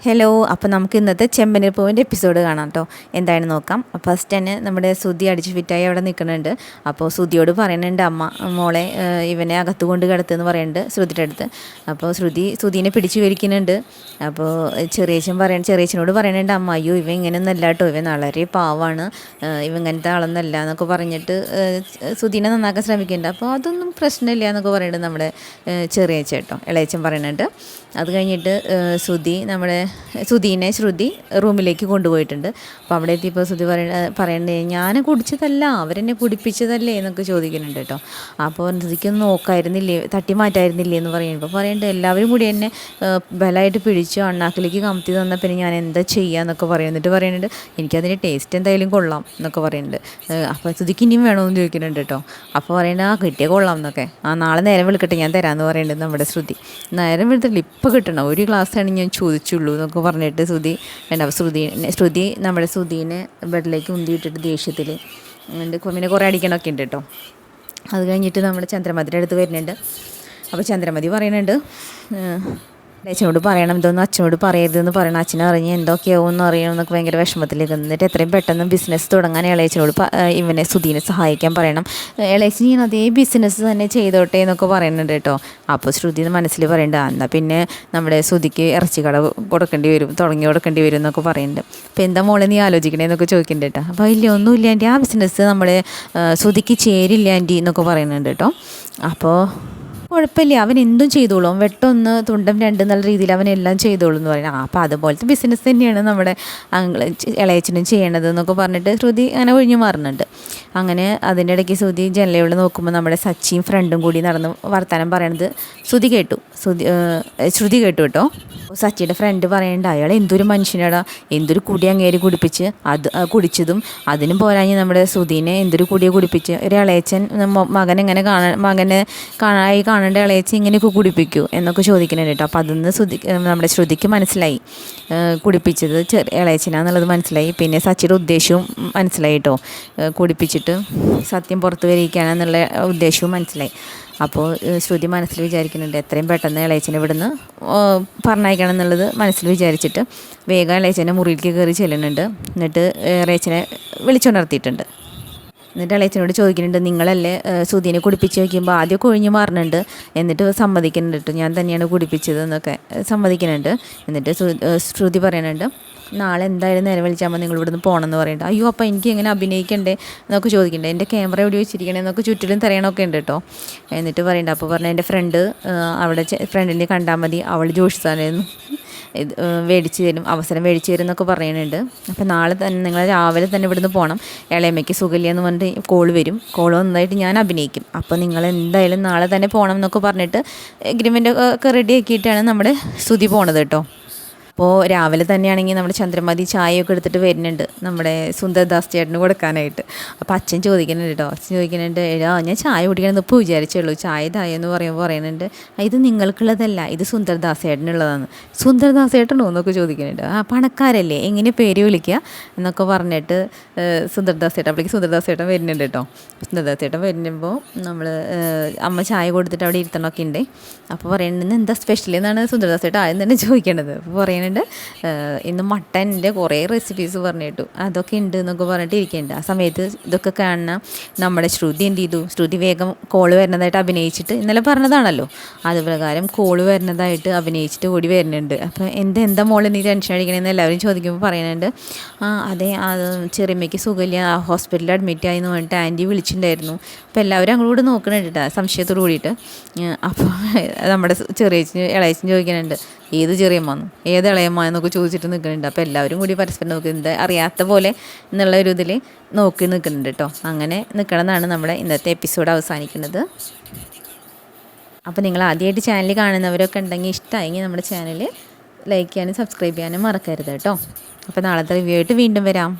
Hello, അപ്പോൾ നമുക്ക് ഇന്നത്തെ ചെമ്പനീർ പൂവിൻ്റെ എപ്പിസോഡ് കാണാം കേട്ടോ. എന്തായാലും നോക്കാം. ഫസ്റ്റ് തന്നെ നമ്മുടെ ശ്രുതി അടിച്ച് ഫിറ്റായി അവിടെ നിൽക്കുന്നുണ്ട്. അപ്പോൾ ശ്രുതിയോട് പറയുന്നുണ്ട് അമ്മ, മോളെ ഇവനെ അകത്ത് കൊണ്ട് കിടത്തുമെന്ന് പറയുന്നുണ്ട് ശ്രുതിയുടെ അടുത്ത്. അപ്പോൾ ശ്രുതിനെ പിടിച്ചു വലിക്കുന്നുണ്ട്. അപ്പോൾ ചെറിയച്ഛനോട് പറയുന്നുണ്ട് അമ്മ, അയ്യോ ഇവൻ ഇങ്ങനെയൊന്നല്ല കേട്ടോ, ഇവൻ വളരെ പാവമാണ്, ഇവൻ ഇങ്ങനത്തെ ആളൊന്നല്ല എന്നൊക്കെ പറഞ്ഞിട്ട് ശ്രുതിനെ നന്നാക്കാൻ ശ്രമിക്കുന്നുണ്ട്. അപ്പോൾ അതൊന്നും പ്രശ്നമില്ല എന്നൊക്കെ പറയുന്നുണ്ട് നമ്മുടെ ചെറിയച്ഛൻ കേട്ടോ, ഇളയച്ചൻ പറയുന്നുണ്ട്. അത് കഴിഞ്ഞിട്ട് ശ്രുതി റൂമിലേക്ക് കൊണ്ടുപോയിട്ടുണ്ട്. അപ്പോൾ അവിടെ എത്തിയപ്പോൾ ശ്രുതി പറയണ്ടേ ഞാൻ കുടിച്ചതല്ല, അവരെന്നെ കുടിപ്പിച്ചതല്ലേ എന്നൊക്കെ ചോദിക്കുന്നുണ്ട് കേട്ടോ. അപ്പോൾ ശ്രുതിക്കൊന്ന് നോക്കായിരുന്നില്ലേ, തട്ടി മാറ്റായിരുന്നില്ലേ എന്ന് പറയുമ്പോൾ പറയുന്നുണ്ട് എല്ലാവരും കൂടി എന്നെ ബലമായിട്ട് പിടിച്ചു അണ്ണാക്കിലേക്ക് കമത്തി തന്ന പിന്നെ ഞാൻ എന്താ ചെയ്യുക എന്നൊക്കെ പറയുന്നിട്ട് പറയുന്നുണ്ട് എനിക്കതിൻ്റെ ടേസ്റ്റ് എന്തായാലും കൊള്ളാം എന്നൊക്കെ പറയുന്നുണ്ട്. അപ്പോൾ ശ്രുതിക്ക് ഇനിയും വേണമെന്ന് ചോദിക്കുന്നുണ്ട് കേട്ടോ. അപ്പോൾ പറയുന്നത് കിട്ടിയ കൊള്ളാം എന്നൊക്കെ, നാളെ നേരം വിളിക്കട്ടെ ഞാൻ തരാമെന്ന് പറയുന്നുണ്ട് നമ്മുടെ ശ്രുതി. നേരം വിളിച്ചിട്ടില്ല, ഇപ്പോൾ കിട്ടണം, ഒരു ഗ്ലാസ്സാണ് ഞാൻ ചോദിച്ചുള്ളൂ എന്നൊക്കെ പറഞ്ഞിട്ട് ശ്രുതി നമ്മുടെ ശ്രുതിനെ ബെഡിലേക്ക് ഉന്തിയിട്ടിട്ട് ദേഷ്യത്തിൽ പിന്നെ കുറേ അടിക്കണമൊക്കെ ഉണ്ട് കേട്ടോ. അത് കഴിഞ്ഞിട്ട് നമ്മുടെ ചന്ദ്രമതിയുടെ അടുത്ത് വരുന്നുണ്ട്. അപ്പോൾ ചന്ദ്രമതി പറയുന്നുണ്ട് അച്ഛനോട് പറയണം, ഇതൊന്നും അച്ഛനോട് പറയരുതെന്ന് പറയണം, അച്ഛനെ അറിഞ്ഞ് എന്തൊക്കെയാവുമെന്ന് അറിയണമെന്നൊക്കെ ഭയങ്കര വിഷമത്തിലേക്ക് നിന്നിട്ട് എത്രയും പെട്ടെന്ന് ബിസിനസ് തുടങ്ങാൻ ഇളയച്ചനോട് ഇവനെ ശ്രുതിനെ സഹായിക്കാൻ പറയണം, ഇളയച്ചൻ ഞാൻ അതേ ബിസിനസ് തന്നെ ചെയ്തോട്ടെ എന്നൊക്കെ പറയുന്നുണ്ട് കേട്ടോ. അപ്പോൾ ശ്രുതി മനസ്സിൽ പറയുന്നുണ്ട് എന്നാൽ പിന്നെ നമ്മുടെ ശ്രുതിക്ക് ഇറച്ചിക്കട തുടങ്ങി കൊടുക്കേണ്ടി വരും എന്നൊക്കെ പറയുന്നുണ്ട്. അപ്പോൾ എന്താ മോളെ നീ ആലോചിക്കണേ എന്നൊക്കെ ചോദിക്കുന്നുണ്ട് കേട്ടോ. അപ്പോൾ ഇല്ല ഒന്നുമില്ല ആൻറ്റി, ആ ബിസിനസ് നമ്മുടെ ശ്രുതിക്ക് ചേരില്ല ആൻറ്റി എന്നൊക്കെ പറയുന്നുണ്ട് കേട്ടോ. അപ്പോൾ കുഴപ്പമില്ല, അവൻ എന്തും ചെയ്തോളും, വെട്ടൊന്ന് തുണ്ടം രണ്ട് എന്നുള്ള രീതിയിൽ അവനെല്ലാം ചെയ്തോളും എന്ന് പറയുന്നത്. അപ്പോൾ അതുപോലത്തെ ബിസിനസ് തന്നെയാണ് നമ്മുടെ ഇളയച്ചനും ചെയ്യണത് എന്നൊക്കെ പറഞ്ഞിട്ട് ശ്രുതി അങ്ങനെ ഒഴിഞ്ഞു മാറുന്നുണ്ട്. അങ്ങനെ അതിൻ്റെ ഇടയ്ക്ക് ശ്രുതി ജനലയോട് നോക്കുമ്പോൾ നമ്മുടെ സച്ചിയും ഫ്രണ്ടും കൂടി നടന്ന് വർത്തമാനം പറയണത് ശ്രുതി കേട്ടു കേട്ടോ. സച്ചിയുടെ ഫ്രണ്ട് പറയേണ്ട അയാൾ എന്തൊരു മനുഷ്യനാടാ, എന്തൊരു കുടി അങ്ങേര് കുടിപ്പിച്ച് കുടിച്ചതും അതിനും പോരാഞ്ഞ് നമ്മുടെ ശ്രുതിനെ എന്തൊരു കുടിയെ കുടിപ്പിച്ച് ഒരു ഇളയച്ചൻ മകനെ കാണേണ്ട ഇളയച്ചൻ ഇങ്ങനെയൊക്കെ കുടിപ്പിക്കൂ എന്നൊക്കെ ചോദിക്കുന്നുണ്ട് കേട്ടോ. അപ്പോൾ അതൊന്ന് നമ്മുടെ ശ്രുതിക്ക് മനസ്സിലായി, കുടിപ്പിച്ചത് ഇളയച്ചനാന്നുള്ളത് മനസ്സിലായി. പിന്നെ സച്ചിയുടെ ഉദ്ദേശവും മനസ്സിലായി കേട്ടോ, കുടിപ്പിച്ചിട്ട് സത്യം പുറത്ത് വരികയാണെന്നുള്ള ഉദ്ദേശവും മനസ്സിലായി. അപ്പോൾ ശ്രുതി മനസ്സിൽ വിചാരിക്കുന്നുണ്ട് എത്രയും പെട്ടെന്ന് ഇളയച്ചനെ ഇവിടുന്ന് പറഞ്ഞയക്കണം എന്നുള്ളത് മനസ്സിൽ വിചാരിച്ചിട്ട് വേഗം ഇളയച്ചനെ മുറിയിലേക്ക് കയറി ചെല്ലുന്നുണ്ട്. എന്നിട്ട് ഇളയച്ചനെ വിളിച്ചുണർത്തിയിട്ടുണ്ട്. എന്നിട്ട് ഇളയച്ചനോട് ചോദിക്കുന്നുണ്ട് നിങ്ങളല്ലേ ശ്രുതിനെ കുടിപ്പിച്ച് വയ്ക്കുമ്പോൾ ആദ്യമൊക്കെ ഒഴിഞ്ഞു മാറുന്നുണ്ട്, എന്നിട്ട് സമ്മതിക്കുന്നുണ്ട് കേട്ടോ ഞാൻ തന്നെയാണ് കുടിപ്പിച്ചത് എന്നൊക്കെ സമ്മതിക്കുന്നുണ്ട്. എന്നിട്ട് ശ്രുതി പറയുന്നുണ്ട് നാളെ എന്തായാലും നേരെ വിളിച്ചാൽ നിങ്ങൾ ഇവിടുന്ന് പോകണമെന്ന് പറയുന്നുണ്ട്. അയ്യോ അപ്പോൾ എനിക്ക് എങ്ങനെ അഭിനയിക്കണ്ടേ എന്നൊക്കെ ചോദിക്കണ്ടേ, എൻ്റെ ക്യാമറ എവിടെ വെച്ചിരിക്കണേ എന്നൊക്കെ ചുറ്റിലും തരയണമൊക്കെ ഉണ്ട് കേട്ടോ. എന്നിട്ട് പറയുന്നുണ്ട് അപ്പോൾ പറഞ്ഞാൽ എൻ്റെ അവിടെ ഫ്രണ്ടിനെ കണ്ടാൽ മതി, അവൾ ജോഷി സാധനം അവസരം മേടിച്ച് തരും എന്നൊക്കെ പറയുന്നുണ്ട്. അപ്പോൾ നാളെ തന്നെ നിങ്ങൾ രാവിലെ തന്നെ ഇവിടുന്ന് പോകണം, ഇളയമ്മയ്ക്ക് സുഖമില്ല എന്ന് പറഞ്ഞിട്ട് കോൾ വന്നതായിട്ട് ഞാൻ അഭിനയിക്കും, അപ്പോൾ നിങ്ങൾ എന്തായാലും നാളെ തന്നെ പോകണം എന്നൊക്കെ പറഞ്ഞിട്ട് എഗ്രിമെൻ്റ് ഒക്കെ റെഡി ആക്കിയിട്ടാണ് നമ്മുടെ ശ്രുതി പോണത് കേട്ടോ. അപ്പോൾ രാവിലെ തന്നെയാണെങ്കിൽ നമ്മുടെ ചന്ദ്രമതി ചായയൊക്കെ എടുത്തിട്ട് വരുന്നുണ്ട് നമ്മുടെ സുന്ദർദാസ് ചേട്ടന് കൊടുക്കാനായിട്ട്. അപ്പോൾ അച്ഛൻ ചോദിക്കുന്നുണ്ട് കേട്ടോ, അച്ഛൻ ചോദിക്കുന്നുണ്ട് ഞാൻ ചായ കുടിക്കണമെന്ന് ഇപ്പോൾ വിചാരിച്ചുള്ളൂ, ചായ എന്ന് പറയുന്നുണ്ട് ഇത് നിങ്ങൾക്കുള്ളതല്ല, ഇത് സുന്ദർദാസ് ചേട്ടനുള്ളതാണ്. സുന്ദർദാസ് ചേട്ടനോ എന്നൊക്കെ ചോദിക്കുന്നുണ്ട്. പണക്കാരല്ലേ എങ്ങനെ പേര് വിളിക്കുക എന്നൊക്കെ പറഞ്ഞിട്ട് സുന്ദർദാസ് ചേട്ടൻ വരുന്നുണ്ട് കേട്ടോ. സുന്ദർദാസ് ചേട്ടൻ വരുമ്പോൾ നമ്മൾ അമ്മ ചായ കൊടുത്തിട്ട് അവിടെ ഇരുത്തണമൊക്കെ ഉണ്ട്. അപ്പോൾ പറയുന്നത് എന്താ സ്പെഷ്യൽ എന്നാണ് സുന്ദർദാസ് ചേട്ടൻ ആദ്യം തന്നെ ചോദിക്കണത്. അപ്പോൾ പറയുന്നുണ്ട് ഇന്ന് മട്ടൻ്റെ കുറേ റെസിപ്പീസ് പറഞ്ഞിട്ടു, അതൊക്കെ ഉണ്ട് എന്നൊക്കെ പറഞ്ഞിട്ട് ഇരിക്കുന്നുണ്ട്. ആ സമയത്ത് ഇതൊക്കെ കാണുന്ന നമ്മുടെ ശ്രുതി എന്ത് ചെയ്തു, ശ്രുതി വേഗം കോള് വരുന്നതായിട്ട് അഭിനയിച്ചിട്ട് ഇന്നലെ പറഞ്ഞതാണല്ലോ അതുപ്രകാരം കോള് വരുന്നതായിട്ട് അഭിനയിച്ചിട്ട് ഓടി വരുന്നുണ്ട്. അപ്പോൾ എന്താ മോളെ നീ ടെൻഷൻ അടിക്കണമെന്ന് എല്ലാവരും ചോദിക്കുമ്പോൾ പറയുന്നുണ്ട് അതെ ചെറിയമ്മയ്ക്ക് സുഖമില്ല, ഹോസ്പിറ്റലിൽ അഡ്മിറ്റ് ആയി എന്ന് പറഞ്ഞിട്ട് ആൻറ്റി വിളിച്ചിട്ടുണ്ടായിരുന്നു. അപ്പോൾ എല്ലാവരും അങ്ങോട്ട് നോക്കണുണ്ട് കേട്ടോ സംശയത്തോട് കൂടിയിട്ട്. അപ്പോൾ നമ്മുടെ ഇളയച്ചൻ ചോദിക്കുന്നുണ്ട് ഏത് ചെറിയമ്മ ഏത് ഇളയമ്മ എന്നൊക്കെ ചോദിച്ചിട്ട് നിൽക്കുന്നുണ്ട്. അപ്പോൾ എല്ലാവരും കൂടി പരസ്പരം നോക്കി എന്താ അറിയാത്ത പോലെ എന്നുള്ള ഒരു ഇതിൽ നോക്കി നിൽക്കുന്നുണ്ട് കേട്ടോ. അങ്ങനെ നിൽക്കണമെന്നാണ് നമ്മുടെ ഇന്നത്തെ എപ്പിസോഡ് അവസാനിക്കുന്നത്. അപ്പോൾ നിങ്ങൾ ആദ്യമായിട്ട് ചാനൽ കാണുന്നവരൊക്കെ ഉണ്ടെങ്കിൽ ഇഷ്ടമായെങ്കിൽ നമ്മുടെ ചാനൽ ലൈക്ക് ചെയ്യാനും സബ്സ്ക്രൈബ് ചെയ്യാനും മറക്കരുത് കേട്ടോ. അപ്പോൾ നാളത്തെ റിവ്യൂ ആയിട്ട് വീണ്ടും വരാം.